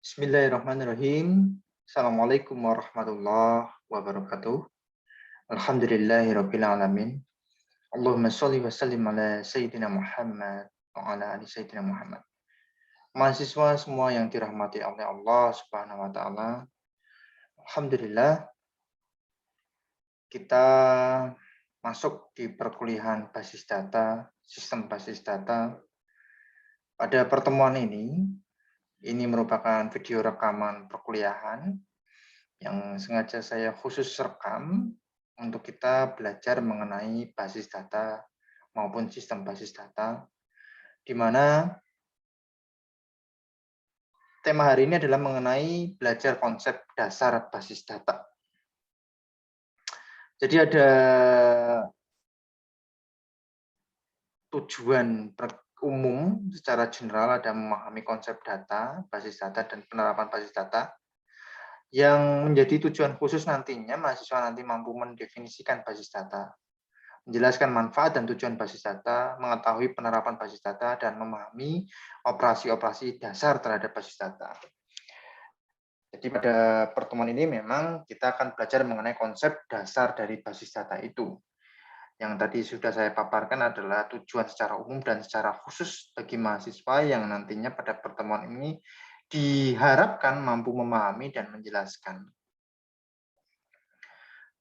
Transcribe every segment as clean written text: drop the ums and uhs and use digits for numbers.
Bismillahirrahmanirrahim. Assalamualaikum warahmatullahi wabarakatuh. Alhamdulillahirabbil alamin. Allahumma sholli wa sallim ala sayyidina Muhammad wa ala ali sayyidina Muhammad. Mahasiswa semua yang dirahmati oleh Allah Subhanahu wa taala. Alhamdulillah kita masuk di perkuliahan basis data, sistem basis data. Pada pertemuan ini merupakan video rekaman perkuliahan yang sengaja saya khusus rekam untuk kita belajar mengenai basis data maupun sistem basis data, di mana tema hari ini adalah mengenai belajar konsep dasar basis data. Jadi ada tujuan umum secara general, ada memahami konsep data, basis data, dan penerapan basis data. Yang menjadi tujuan khusus nantinya, mahasiswa nanti mampu mendefinisikan basis data, menjelaskan manfaat dan tujuan basis data, mengetahui penerapan basis data, dan memahami operasi-operasi dasar terhadap basis data. Jadi pada pertemuan ini memang kita akan belajar mengenai konsep dasar dari basis data itu. Yang tadi sudah saya paparkan adalah tujuan secara umum dan secara khusus bagi mahasiswa yang nantinya pada pertemuan ini diharapkan mampu memahami dan menjelaskan.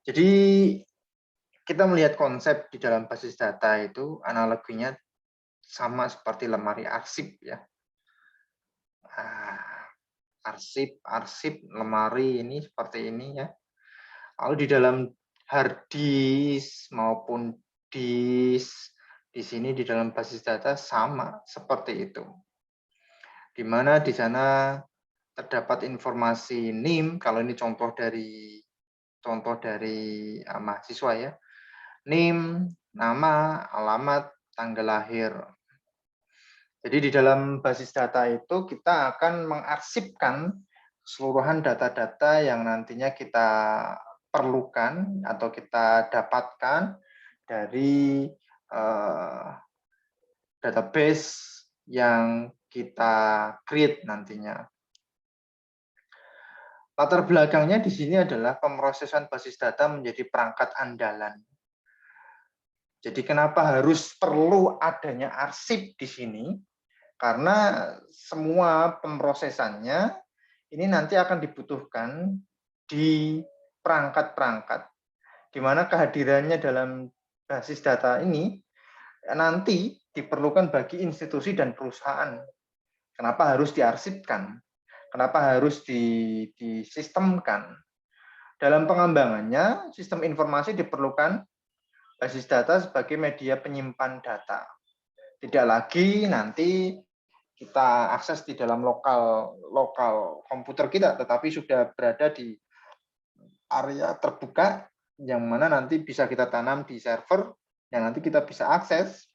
Jadi kita melihat konsep di dalam basis data itu analoginya sama seperti lemari arsip ya. Arsip, lemari ini seperti ini ya. Lalu di dalam hard disk maupun disk di sini di dalam basis data sama seperti itu. Di mana di sana terdapat informasi NIM, kalau ini contoh dari mahasiswa ya. NIM, nama, alamat, tanggal lahir. Jadi di dalam basis data itu kita akan mengarsipkan keseluruhan data-data yang nantinya kita perlukan atau kita dapatkan dari database yang kita create nantinya. Latar belakangnya di sini adalah pemrosesan basis data menjadi perangkat andalan. Jadi kenapa harus perlu adanya arsip di sini? Karena semua pemrosesannya ini nanti akan dibutuhkan di perangkat-perangkat, di mana kehadirannya dalam basis data ini nanti diperlukan bagi institusi dan perusahaan. Kenapa harus diarsipkan? Kenapa harus disistemkan? Dalam pengembangannya, sistem informasi diperlukan basis data sebagai media penyimpan data. Tidak lagi nanti kita akses di dalam lokal komputer kita, tetapi sudah berada di area terbuka yang mana nanti bisa kita tanam di server yang nanti kita bisa akses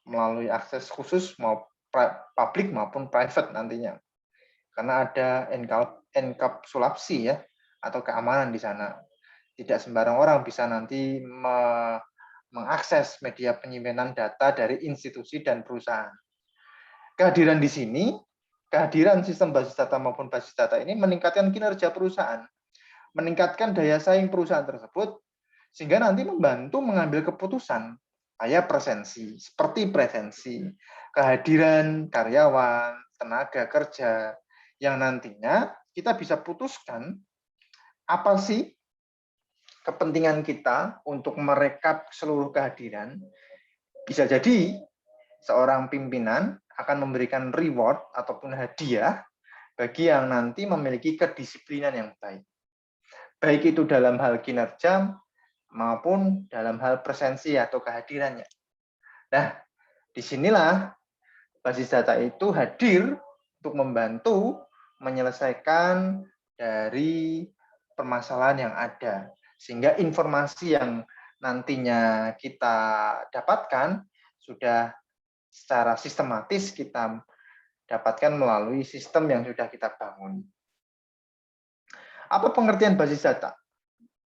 melalui akses khusus mau publik maupun private nantinya. Karena ada enkapsulasi ya atau keamanan di sana. Tidak sembarang orang bisa nanti mengakses media penyimpanan data dari institusi dan perusahaan. Kehadiran di sini, kehadiran sistem basis data maupun basis data ini meningkatkan kinerja perusahaan, meningkatkan daya saing perusahaan tersebut, sehingga nanti membantu mengambil keputusan kayak seperti presensi, kehadiran karyawan, tenaga kerja, yang nantinya kita bisa putuskan apa sih kepentingan kita untuk merekap seluruh kehadiran. Bisa jadi seorang pimpinan akan memberikan reward ataupun hadiah bagi yang nanti memiliki kedisiplinan yang baik. Baik itu dalam hal kinerja maupun dalam hal presensi atau kehadirannya. Nah, disinilah basis data itu hadir untuk membantu menyelesaikan dari permasalahan yang ada. Sehingga informasi yang nantinya kita dapatkan sudah secara sistematis kita dapatkan melalui sistem yang sudah kita bangun. Apa pengertian basis data?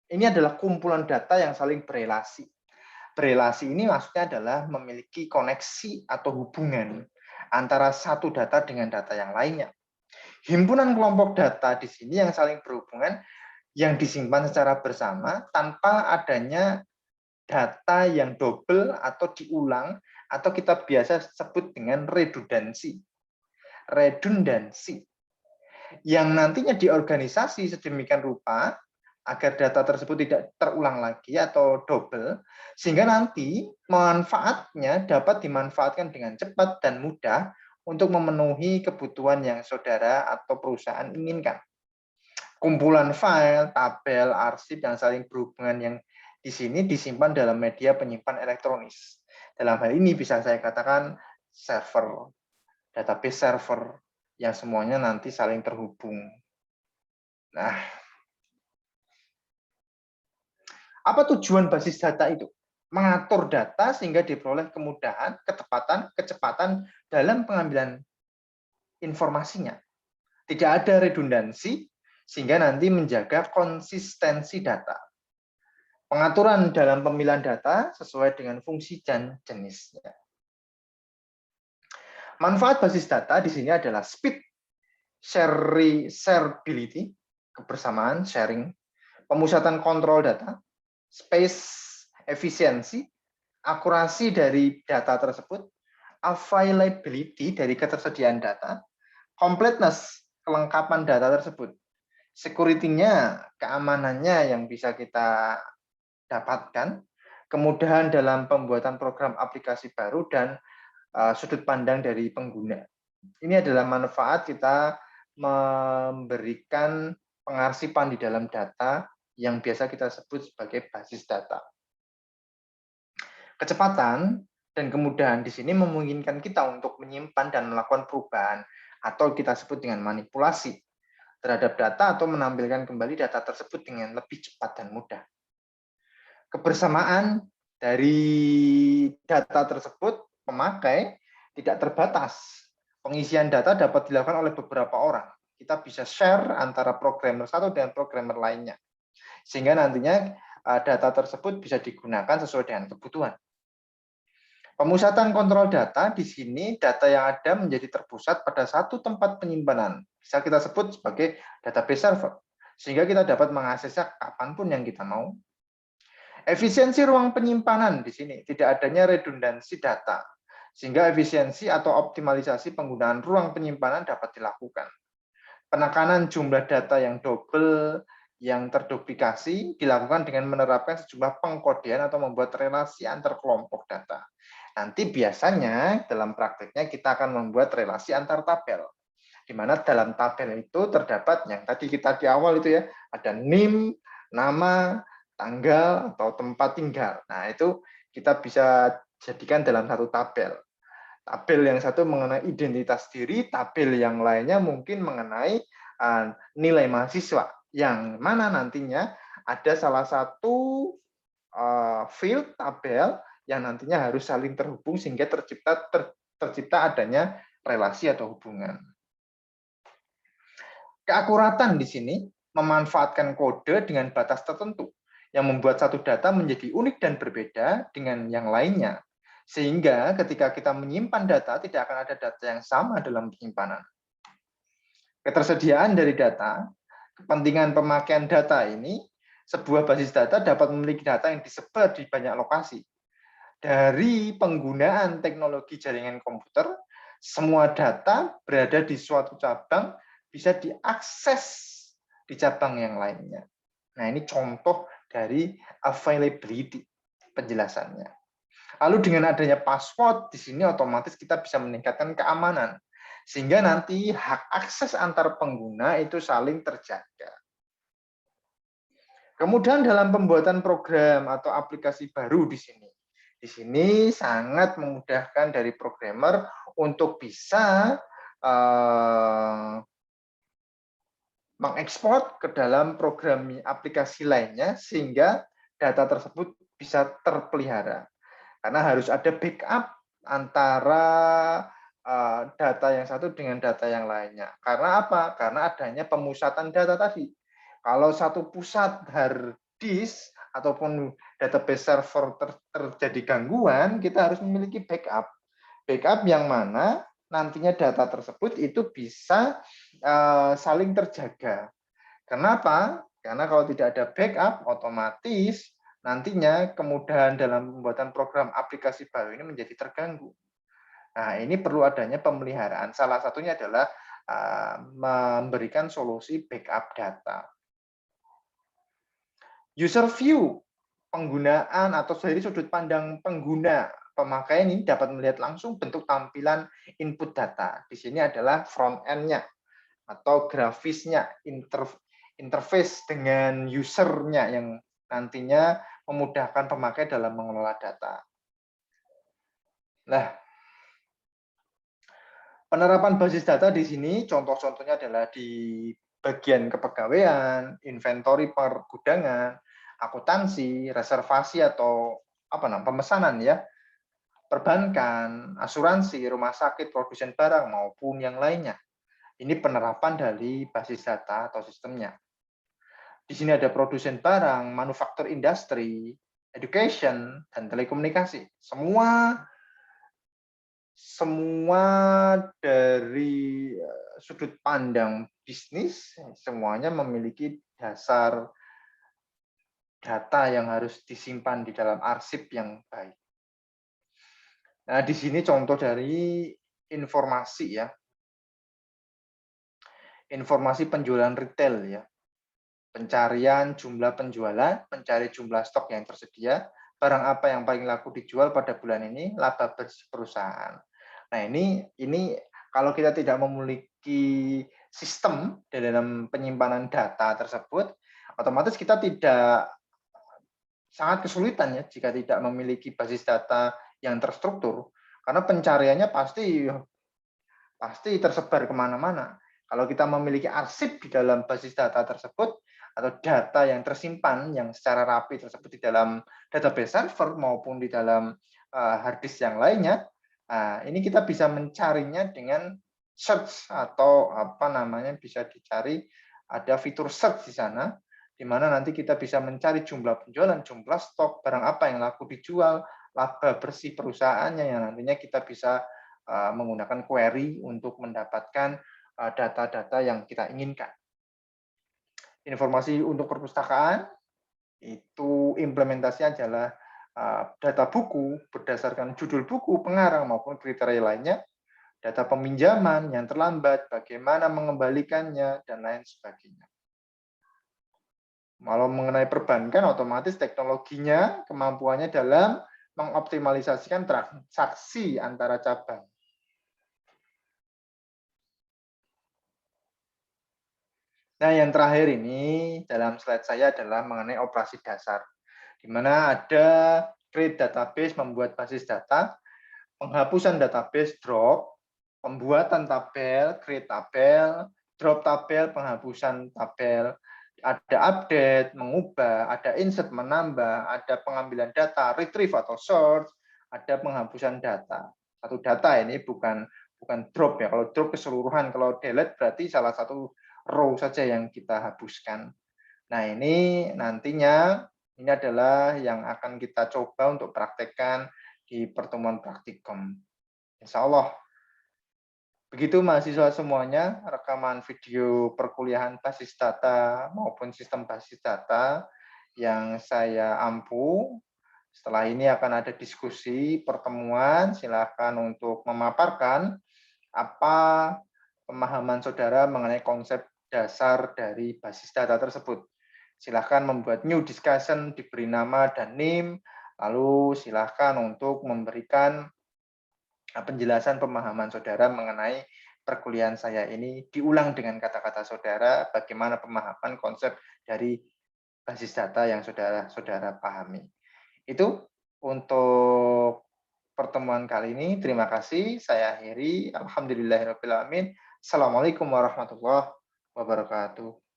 Ini adalah kumpulan data yang saling berelasi. Berelasi ini maksudnya adalah memiliki koneksi atau hubungan antara satu data dengan data yang lainnya. himpunan kelompok data di sini yang saling berhubungan, yang disimpan secara bersama tanpa adanya data yang double atau diulang, atau kita biasa sebut dengan redundansi. Redundansi yang nantinya di organisasi sedemikian rupa agar data tersebut tidak terulang lagi atau double, sehingga nanti manfaatnya dapat dimanfaatkan dengan cepat dan mudah untuk memenuhi kebutuhan yang saudara atau perusahaan inginkan. Kumpulan file, tabel, arsip yang saling berhubungan yang di sini disimpan dalam media penyimpan elektronis. Dalam hal ini bisa saya katakan server, database server yang semuanya nanti saling terhubung. Nah, apa tujuan basis data itu? Mengatur data sehingga diperoleh kemudahan, ketepatan, kecepatan dalam pengambilan informasinya. Tidak ada redundansi, sehingga nanti menjaga konsistensi data. Pengaturan dalam pemilihan data sesuai dengan fungsi dan jenisnya. Manfaat basis data di sini adalah speed, shareability, kebersamaan, sharing, pemusatan kontrol data, space, efisiensi, akurasi dari data tersebut, availability dari ketersediaan data, completeness, kelengkapan data tersebut, security-nya, keamanannya yang bisa kita dapatkan, kemudahan dalam pembuatan program aplikasi baru, dan sudut pandang dari pengguna. Ini adalah manfaat kita memberikan pengarsipan di dalam data yang biasa kita sebut sebagai basis data. Kecepatan dan kemudahan di sini memungkinkan kita untuk menyimpan dan melakukan perubahan atau kita sebut dengan manipulasi terhadap data atau menampilkan kembali data tersebut dengan lebih cepat dan mudah. Kebersamaan dari data tersebut pemakai tidak terbatas. Pengisian data dapat dilakukan oleh beberapa orang. Kita bisa share antara programmer satu dengan programmer lainnya. Sehingga nantinya data tersebut bisa digunakan sesuai dengan kebutuhan. Pemusatan kontrol data di sini, data yang ada menjadi terpusat pada satu tempat penyimpanan. Bisa kita sebut sebagai database server. Sehingga kita dapat mengaksesnya kapanpun yang kita mau. Efisiensi ruang penyimpanan di sini, tidak adanya redundansi data, sehingga efisiensi atau optimalisasi penggunaan ruang penyimpanan dapat dilakukan. Penekanan jumlah data yang double, yang terduplikasi, dilakukan dengan menerapkan sejumlah pengkodean atau membuat relasi antar kelompok data. Nanti biasanya dalam prakteknya kita akan membuat relasi antar tabel, di mana dalam tabel itu terdapat yang tadi kita di awal itu ya, ada NIM, nama, tanggal, atau tempat tinggal. Nah, itu kita bisa jadikan dalam satu tabel. Tabel yang satu mengenai identitas diri, tabel yang lainnya mungkin mengenai nilai mahasiswa, yang mana nantinya ada salah satu field tabel yang nantinya harus saling terhubung sehingga tercipta adanya relasi atau hubungan. Keakuratan di sini memanfaatkan kode dengan batas tertentu yang membuat satu data menjadi unik dan berbeda dengan yang lainnya. Sehingga ketika kita menyimpan data, tidak akan ada data yang sama dalam penyimpanan. Ketersediaan dari data, kepentingan pemakaian data ini, sebuah basis data dapat memiliki data yang disebar di banyak lokasi. Dari penggunaan teknologi jaringan komputer, semua data berada di suatu cabang bisa diakses di cabang yang lainnya. Nah, ini contoh dari availability penjelasannya. Lalu dengan adanya password di sini otomatis kita bisa meningkatkan keamanan sehingga nanti hak akses antar pengguna itu saling terjaga. Kemudian dalam pembuatan program atau aplikasi baru di sini. Di sini sangat memudahkan dari programmer untuk bisa mengekspor ke dalam program aplikasi lainnya sehingga data tersebut bisa terpelihara. Karena harus ada backup antara data yang satu dengan data yang lainnya. Karena apa? Karena adanya pemusatan data tadi. Kalau satu pusat hard disk ataupun database server terjadi gangguan, kita harus memiliki backup. Backup yang mana nantinya data tersebut itu bisa saling terjaga. Kenapa? Karena kalau tidak ada backup, otomatis nantinya kemudahan dalam pembuatan program aplikasi baru ini menjadi terganggu. Nah, ini perlu adanya pemeliharaan. Salah satunya adalah memberikan solusi backup data. User view, penggunaan atau dari sudut pandang pengguna pemakaian ini dapat melihat langsung bentuk tampilan input data. Di sini adalah front end-nya atau grafisnya, interface dengan user-nya yang nantinya memudahkan pemakai dalam mengelola data. Nah, penerapan basis data di sini contoh-contohnya adalah di bagian kepegawaian, inventory pergudangan, akuntansi, reservasi atau pemesanan ya, perbankan, asuransi, rumah sakit, produsen barang maupun yang lainnya. Ini penerapan dari basis data atau sistemnya. Di sini ada produsen barang, manufaktur industri, education, dan telekomunikasi. Semua dari sudut pandang bisnis, semuanya memiliki dasar data yang harus disimpan di dalam arsip yang baik. Nah, di sini contoh dari informasi ya. Informasi penjualan retail ya. Pencarian jumlah penjualan, mencari jumlah stok yang tersedia, barang apa yang paling laku dijual pada bulan ini, laba bersih perusahaan. Nah, ini kalau kita tidak memiliki sistem di dalam penyimpanan data tersebut, otomatis kita tidak sangat kesulitan ya jika tidak memiliki basis data yang terstruktur, karena pencariannya pasti tersebar kemana-mana. Kalau kita memiliki arsip di dalam basis data tersebut, atau data yang tersimpan yang secara rapi tersebut di dalam database server maupun di dalam hard disk yang lainnya, ini kita bisa mencarinya dengan search atau bisa dicari, ada fitur search di sana, di mana nanti kita bisa mencari jumlah penjualan, jumlah stok, barang apa yang laku dijual, laba bersih perusahaannya yang nantinya kita bisa menggunakan query untuk mendapatkan data-data yang kita inginkan. Informasi untuk perpustakaan, itu implementasinya adalah data buku berdasarkan judul buku, pengarang, maupun kriteria lainnya, data peminjaman yang terlambat, bagaimana mengembalikannya, dan lain sebagainya. Kalau mengenai perbankan, otomatis teknologinya, kemampuannya dalam mengoptimalisasikan transaksi antara cabang. Nah, yang terakhir ini dalam slide saya adalah mengenai operasi dasar, di mana ada create database, membuat basis data, penghapusan database, drop, pembuatan tabel, create tabel, drop tabel, penghapusan tabel, ada update, mengubah, ada insert, menambah, ada pengambilan data, retrieve atau sort, ada penghapusan data. Satu data ini bukan drop ya. Kalau drop keseluruhan, kalau delete berarti salah satu row saja yang kita hapuskan. Nah, ini nantinya ini adalah yang akan kita coba untuk praktekkan di pertemuan praktikum. Insya Allah. Begitu mahasiswa semuanya, rekaman video perkuliahan basis data maupun sistem basis data yang saya ampu. Setelah ini akan ada diskusi, pertemuan, silakan untuk memaparkan apa pemahaman saudara mengenai konsep dasar dari basis data tersebut. Silahkan membuat new discussion, diberi nama dan name, lalu silahkan untuk memberikan penjelasan pemahaman saudara mengenai perkuliahan saya ini, diulang dengan kata-kata saudara, bagaimana pemahaman konsep dari basis data yang saudara pahami. Itu untuk pertemuan kali ini. Terima kasih. Saya akhiri. Alhamdulillahirrahmanirrahim. Assalamualaikum warahmatullahi wabarakatuh.